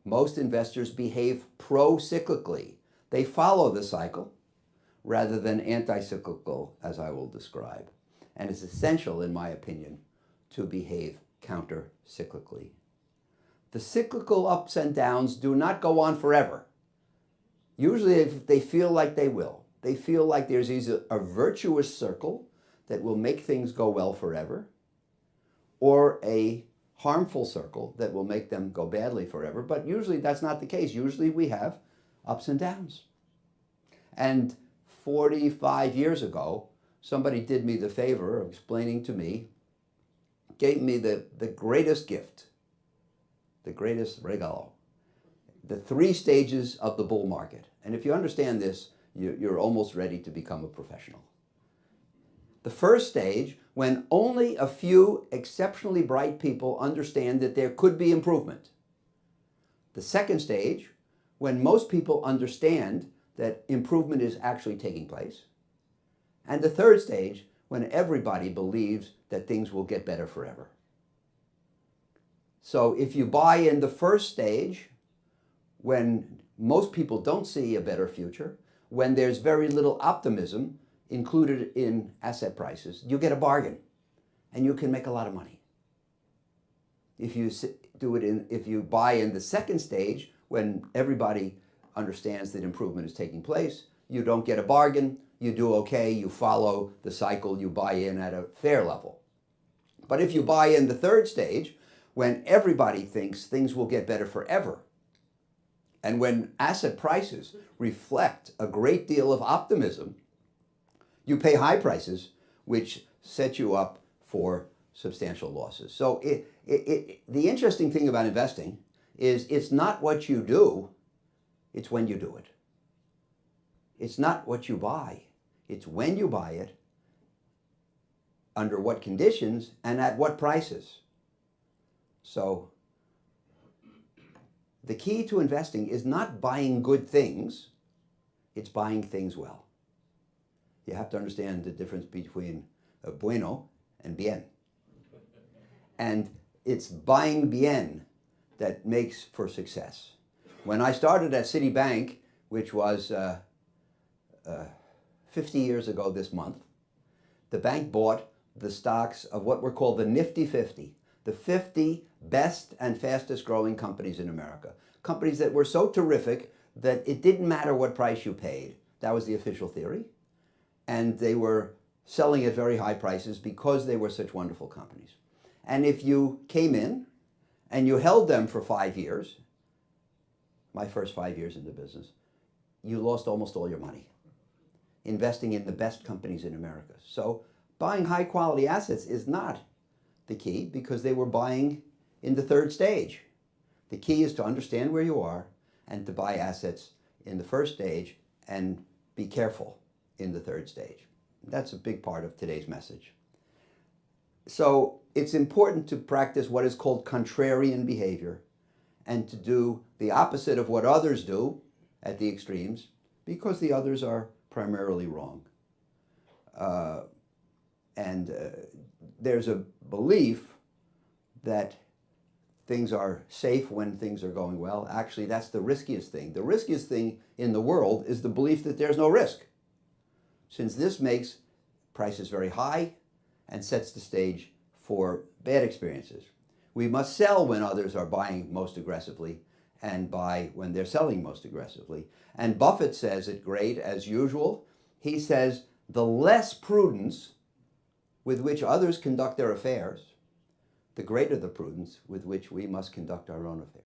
most investors behave pro-cyclically. They follow the cycle rather than anti-cyclical, as I will describe. And it's essential, in my opinion, to behave counter-cyclically. The cyclical ups and downs do not go on forever. Usually they feel like they will. They feel like there's either a virtuous circle that will make things go well forever, or a harmful circle that will make them go badly forever. But usually that's not the case. Usually we have ups and downs. And 45 years ago, somebody did me the favor of explaining to me, gave me the greatest gift, the greatest regalo, the 3 stages of the bull market. And if you understand this, you're almost ready to become a professional. The first stage, when only a few exceptionally bright people understand that there could be improvement. The second stage, when most people understand that improvement is actually taking place. And the third stage, when everybody believes that things will get better forever. So if you buy in the first stage, when most people don't see a better future, when there's very little optimism included in asset prices, you get a bargain and you can make a lot of money. If you buy in the second stage, when everybody understands that improvement is taking place, you don't get a bargain, you do okay, you follow the cycle, you buy in at a fair level. But if you buy in the third stage, when everybody thinks things will get better forever, and when asset prices reflect a great deal of optimism, you pay high prices, which set you up for substantial losses. So the interesting thing about investing is it's not what you do, it's when you do it. It's not what you buy, it's when you buy it, under what conditions, and at what prices. So the key to investing is not buying good things, it's buying things well. You have to understand the difference between bueno and bien. And it's buying bien that makes for success. When I started at Citibank, which was 50 years ago this month, the bank bought the stocks of what were called the Nifty 50, the 50 best and fastest growing companies in America. Companies that were so terrific that it didn't matter what price you paid. That was the official theory. And they were selling at very high prices because they were such wonderful companies. And if you came in and you held them for 5 years, my first 5 years in the business, you lost almost all your money investing in the best companies in America. So buying high quality assets is not the key, because they were buying in the third stage. The key is to understand where you are and to buy assets in the first stage and be careful in the third stage. That's a big part of today's message. So it's important to practice what is called contrarian behavior and to do the opposite of what others do at the extremes, because the others are primarily wrong. There's a belief that things are safe when things are going well. Actually, that's the riskiest thing. The riskiest thing in the world is the belief that there's no risk, since this makes prices very high and sets the stage for bad experiences. We must sell when others are buying most aggressively and buy when they're selling most aggressively. And Buffett says it great, as usual. He says, the less prudence with which others conduct their affairs, the greater the prudence with which we must conduct our own affairs.